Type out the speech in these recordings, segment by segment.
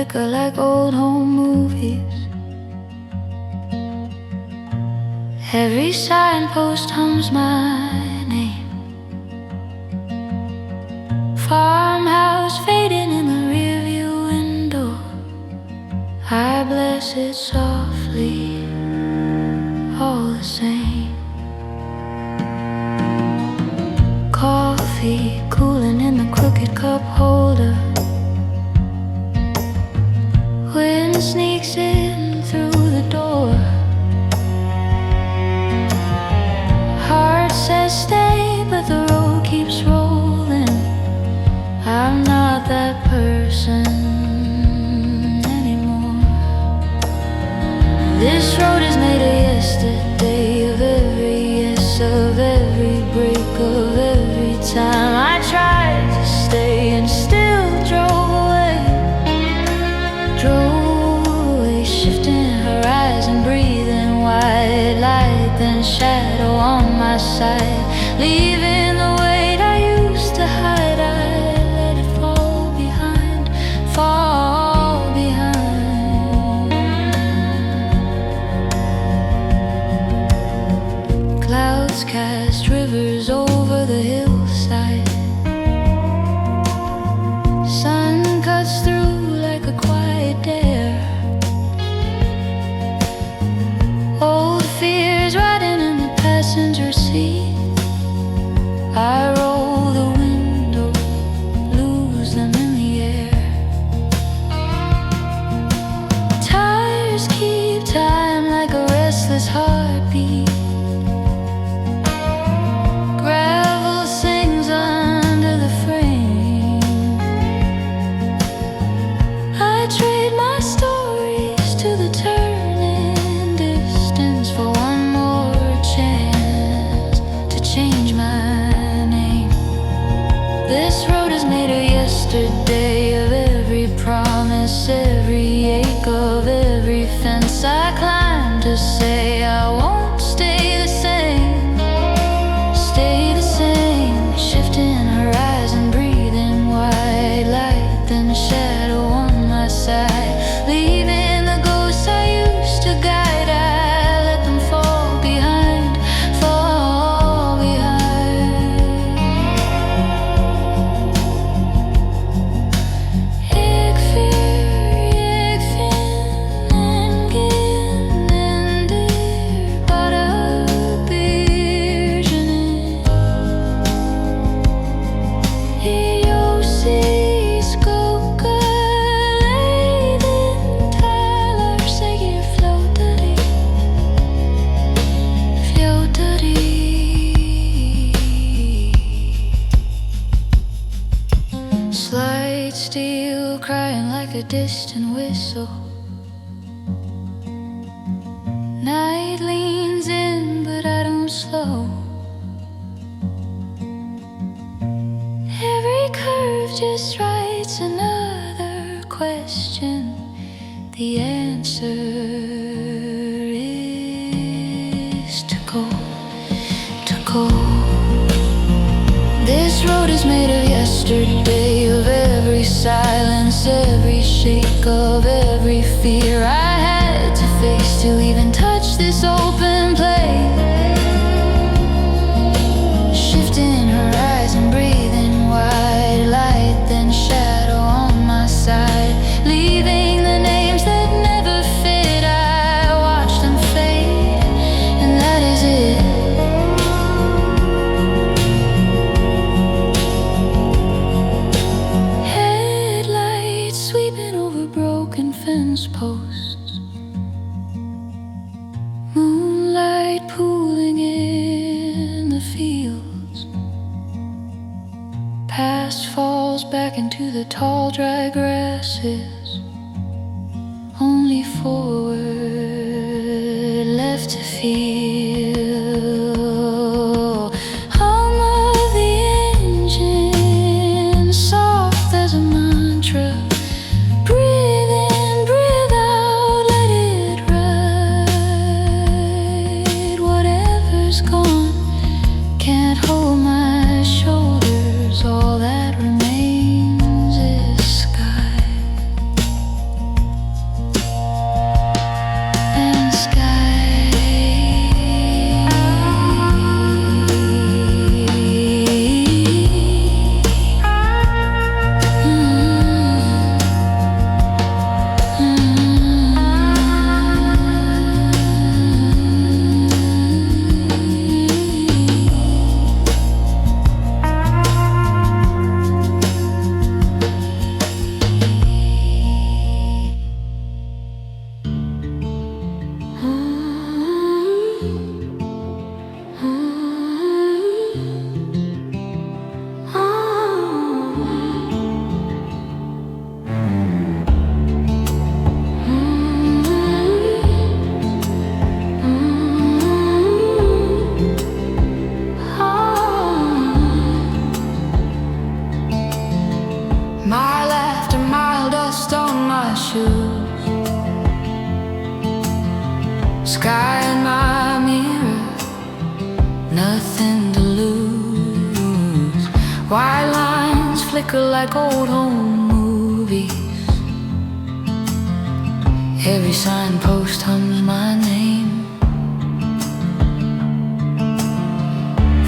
flicker like old home movies. Every signpost hums my name. Farmhouse fading in the rearview window, I bless it softly, all the same. Coffee cooling in the crooked cup holder, wind sneaks in through the door. Heart says stay, but the road keeps rolling. I'm not that person anymore. This road is made of yesterday, of every yes, of every break, of every time I tried to stay and still drove away. Drove away, shifting horizon, breathing white light, then shadow on my side, leaving the weight I used to hide. I let it fall behind, fall behind. Clouds cast rivers over the hillside, sun cuts through like a quiet dare. Old fears riding in the passenger seat, I roll the window, lose them in the air. Tires keep time like a restless heartbeat. Gravel sings under the frame. I trade my stories to the turning distance for one more chance to change my name. This road is made of yesterday, of every promise, every ache, of every fence I climbed to say I won't stay the same. Stay the same, shifting horizon, breathing white light, then shadow on my side, leaving the ghosts I used to guide. I let them fall behind, fall behind. Ik vind en geen ender, bara byrjunen. I ljósís skugga leiðin talar, segir fljótari, fljótari. Slight steel crying like a distant whistle. Night leans in, but I don't slow. Every curve just writes another question. The answer is to go, to go. This road is made of yesterday, of every silence, every shake, of every fear I had to face to even touch this open place. Shifting horizon, breathing white light, then shadow on my side, leaving the names that never fit. I watch them fade, and that is it. Headlights sweeping over broken fence posts, moonlight pooling in the fields. Past falls back into the tall dry grasses, only forward left to feel. Hum of the engine, soft as a mantra. Breathe in, breathe out, let it ride. Whatever's gone can't hold my shoulders. All that remains is sky. Sky in my mirror, nothing to lose. White lines flicker like old home movies. Every signpost hums my name.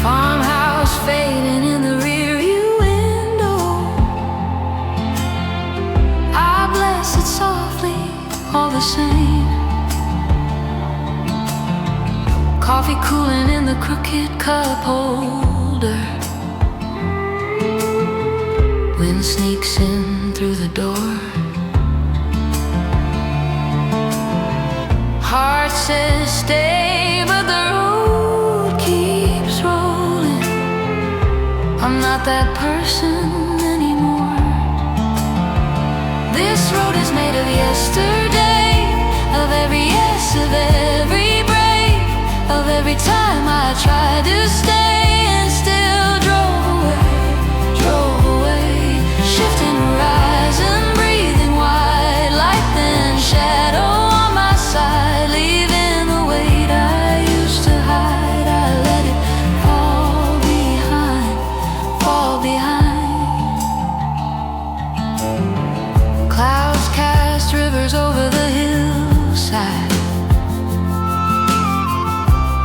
Farmhouse fading in the rearview window. I bless it softly, all the same. Coffee cooling in the crooked cup holder. Wind sneaks in through the door. Heart says stay, but the road keeps rolling. I'm not that person anymore. This road is made of yesterday, of every yes, of every break, of every time I tried to stay and still drove away. Shifting horizon, breathing wide, light then shadow on my side, leaving the weight I used to hide. I let it fall behind, fall behind. Clouds cast rivers over the hillside.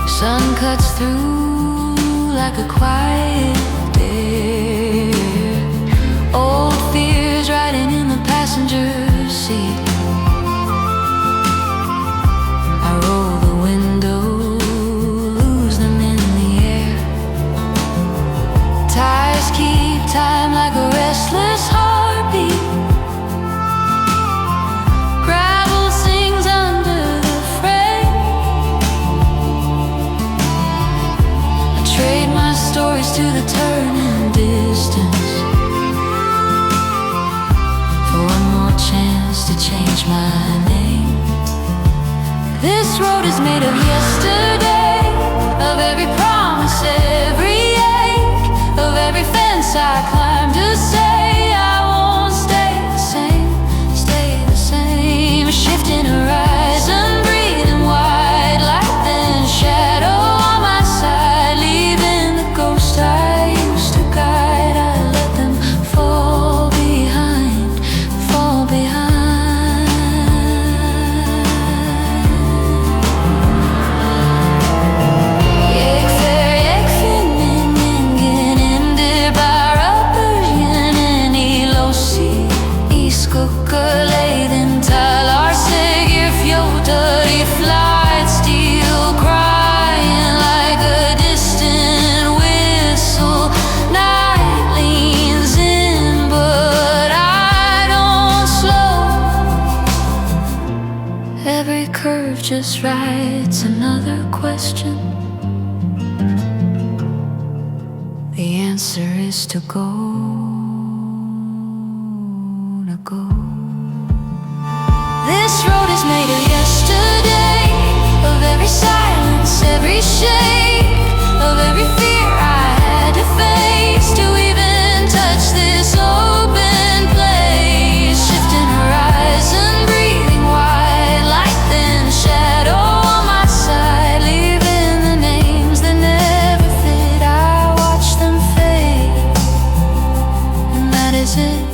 Sun cuts through like a quiet dare. Old fears riding in the passenger seat. I roll the window, lose them in the air. Tires keep time like a restless heartbeat. Gravel sings under the frame. I trade my stories to the turning distance for one more chance to change my name. This road is made of yesterday, of every promise, every ache, of every fence I climbed to say I won't stay the same, stay the same. Shifting horizon, breathing wide, light then shadow on my side, leaving the ghost I used to guide. I let them fall behind, fall behind. Ik ver, ik vind ingen in de barapperjen en ilosi iskokeleden talar segir fjoter I flight, still crying like a distant whistle. Night leans in, but I don't slow. Every curve just writes another question. The answer is to go, to go. This road is made of yesterday, of every silence, every shake, of every fear I had to face to even touch this open place. Shifting horizon, breathing wide, light then shadow on my side, leaving the names that never fit. I watch them fade, and that is it.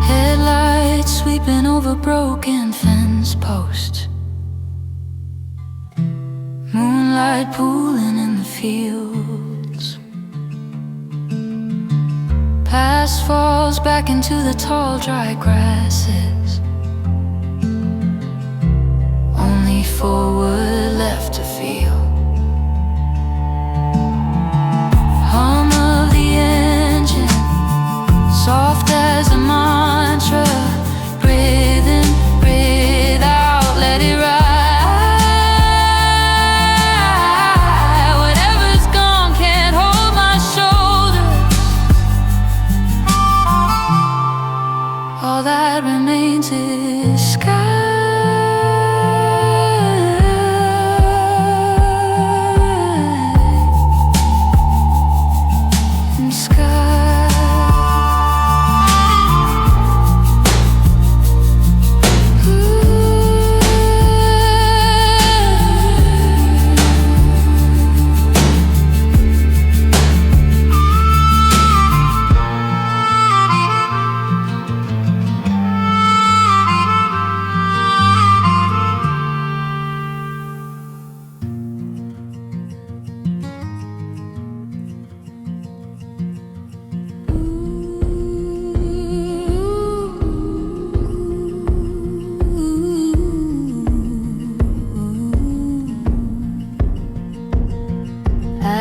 Headlights sweeping over broken fence posts. Moonlight pooling in the fields. Past falls back into the tall dry grasses. Only forward left to feel. Hum of the engine, soft as a mantra. Breathe in, breathe out, let it ride. Whatever's gone can't hold my shoulders. All that remains is sky. Ooh.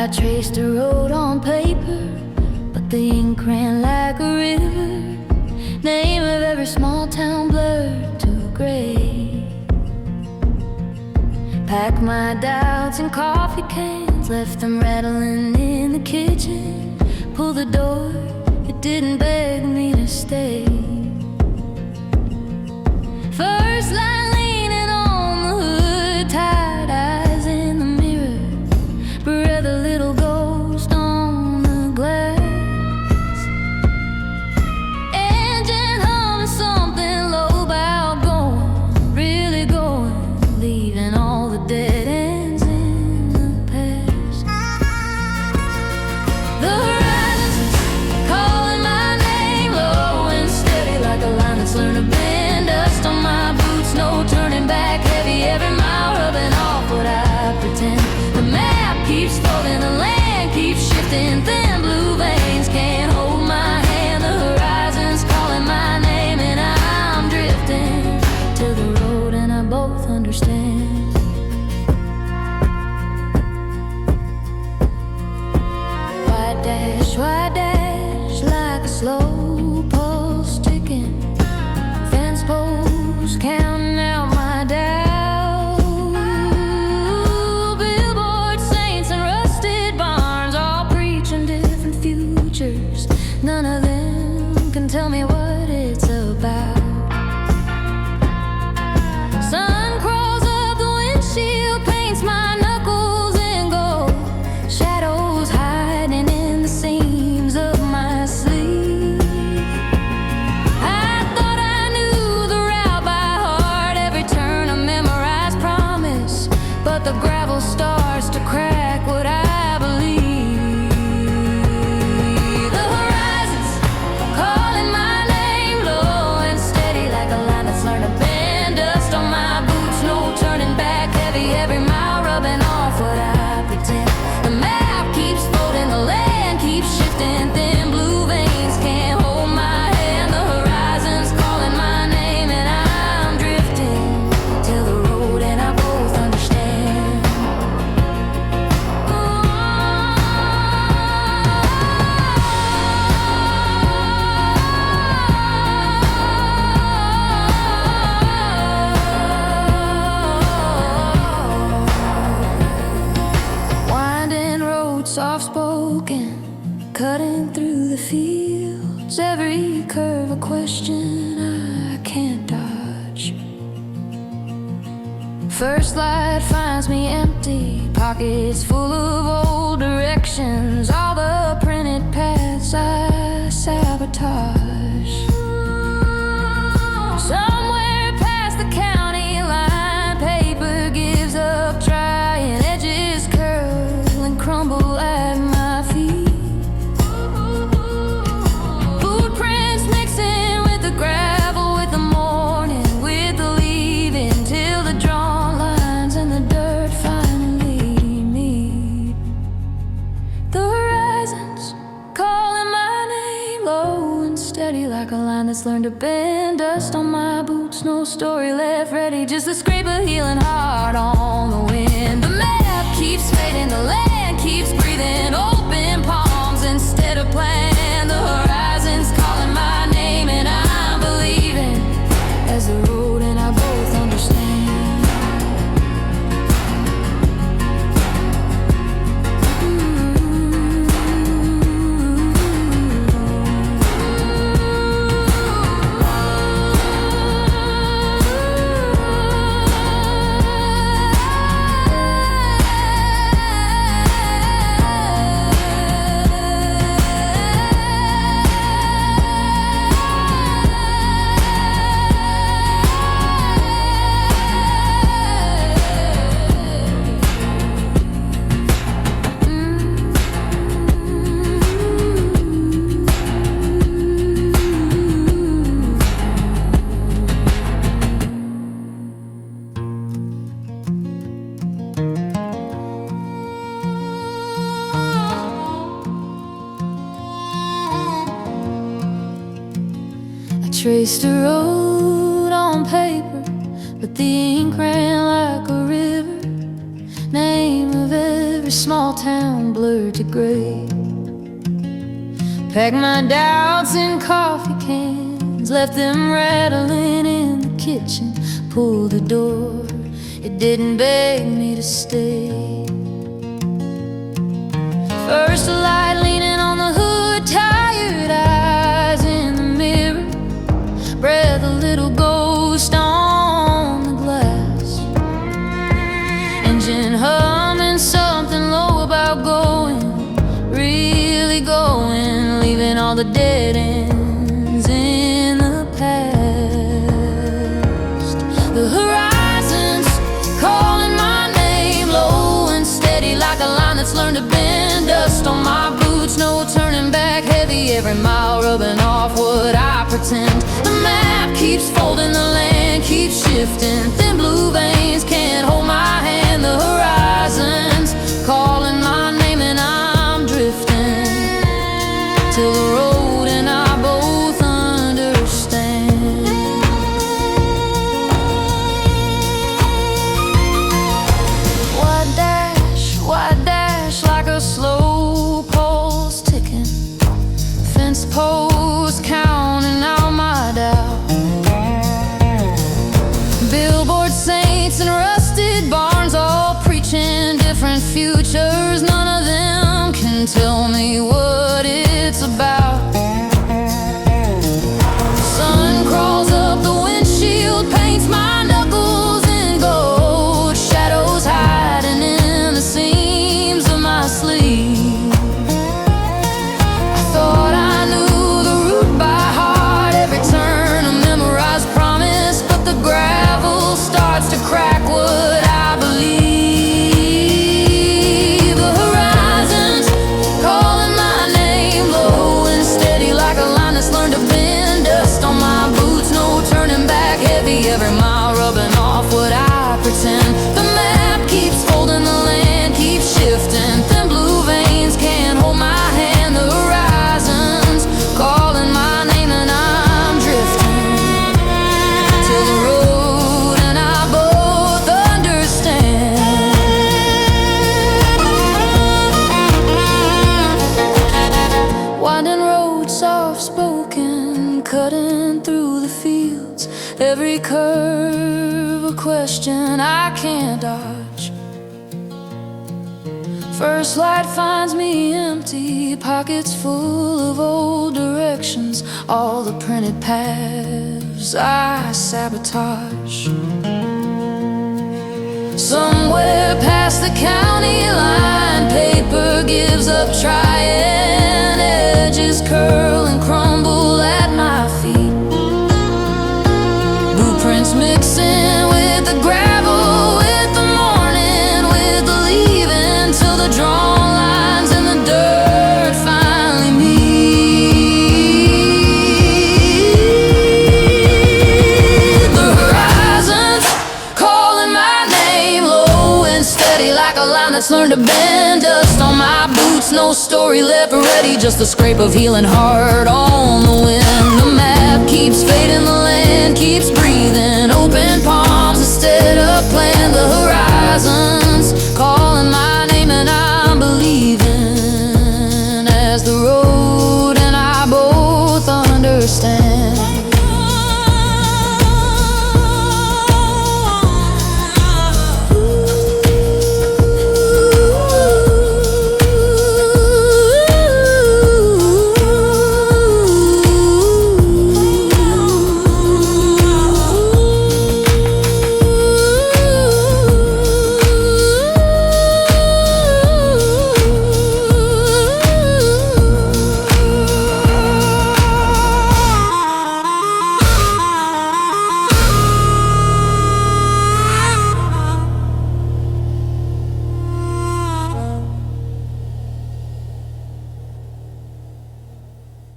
I traced a road on paper, but the ink ran like a river. Name of every small town blurred to gray. Packed my doubts in coffee cans, left them rattling in the kitchen. Pulled the door, it didn't beg me to stay. First line leaning on the hood, tired eyes in the mirror, breath a little ghost on the glass. Engine humming something low, bow going, really going, leaving all the dead ends in the past. The horizon's calling my name, low and steady like a line that's learned to bend. Dust on my boots, no turning back, heavy every mile, rubbing off what I pretend. The map keeps folding, the land keeps shifting, thin blue veins can't hold my hand. The horizon's calling my name and I'm drifting to the road and I both understand. White dash like a slow pulse ticking, fence posts counting out my doubt. Billboard saints and rusted barns all preaching different futures. None of them can tell me what it's about. Sun crawls up the windshield, paints my knuckles in gold. Shadows hiding in the seams of my sleeve. I thought I knew the route by heart, every turn a memorized promise, but the gravel starts to crack what I believe. The horizon's calling my name, low and steady like a line that's learned to bend. Dust on my boots, no turning back, heavy every mile, rubbing off what I pretend. The map keeps folding, the land keeps shifting, thin blue veins can't hold my hand. The horizon's calling my name and I'm drifting till the road and I both understand. Winding road, soft spoken, cutting through the fields. Every curve a question I can't dodge. First light finds me empty, pockets full of old directions. All the printed paths I sabotage. Somewhere past the county line, paper gives up trying, edges curl and crumble at my feet. Footprints mixing with the gravel, with the morning, with the leaving, till the drawn lines and the dirt finally meet. The horizon's calling my name, low and steady like a line that's learned to bend. Dust on my boots, no story left ready, just a scrape of healing heart on the wind. The map keeps fading, the land keeps breathing, open palms instead of plan. The horizon's calling my name and I'm believing as the road and I both understand. Traced a road on paper, but the ink ran like a river. Name of every every small town blurred to gray. Packed my doubts in coffee cans, left them rattling in the kitchen. Pulled the door, it didn't beg me to stay. First light leaning on the hood, tired eyes in the mirror, breath a little ghost on the glass. Engine humming something low about going, really going, leaving all the dead ends in the past. The horizon's calling my name, low and steady like a line that's learned to bend. Dust on my boots, no turning back, heavy every mile rubbing off what I pretend. The map keeps folding, the land keeps shifting, thin blue veins can't hold my hand. The horizon's calling my name and I'm drifting till the road and I both understand. White dash like a slow pulse ticking, fence post counting out my doubt. Billboard saints and rusted barns all preaching different futures. None of them can tell me what it's about. Sun crawls up the windshield, paints my knuckles in gold, shadows hiding in the seams of my sleeve. I thought I knew the route by heart, every turn a memorized promise, but the gravel starts to crack what I believe. The horizon's calling my name, low and steady like a line that's learned to bend. Dust on my boots, no turning back, heavy every mile rubbing off what I pretend. The map keeps folding, the land keeps shifting, thin blue veins can't hold my hand. The horizon's calling my name and I'm drifting till the road and I both understand. Winding road, soft spoken, cutting through the fields, every curve a question I can't dodge. First light finds me empty, pockets full of old directions, all the printed paths I sabotage. Somewhere past the county line, paper gives up trying, edges curl and crumble at my feet. Blueprints mixing with the gravel, with the morning, with the leaving, till the drawn lines in the dirt finally meet. The horizon's calling my name, low and steady like a line that's learned to bend. Dust on my boots, no story left ready, just the scrape of healing heart on the wind. The map keeps fading, the land keeps breathing, open palms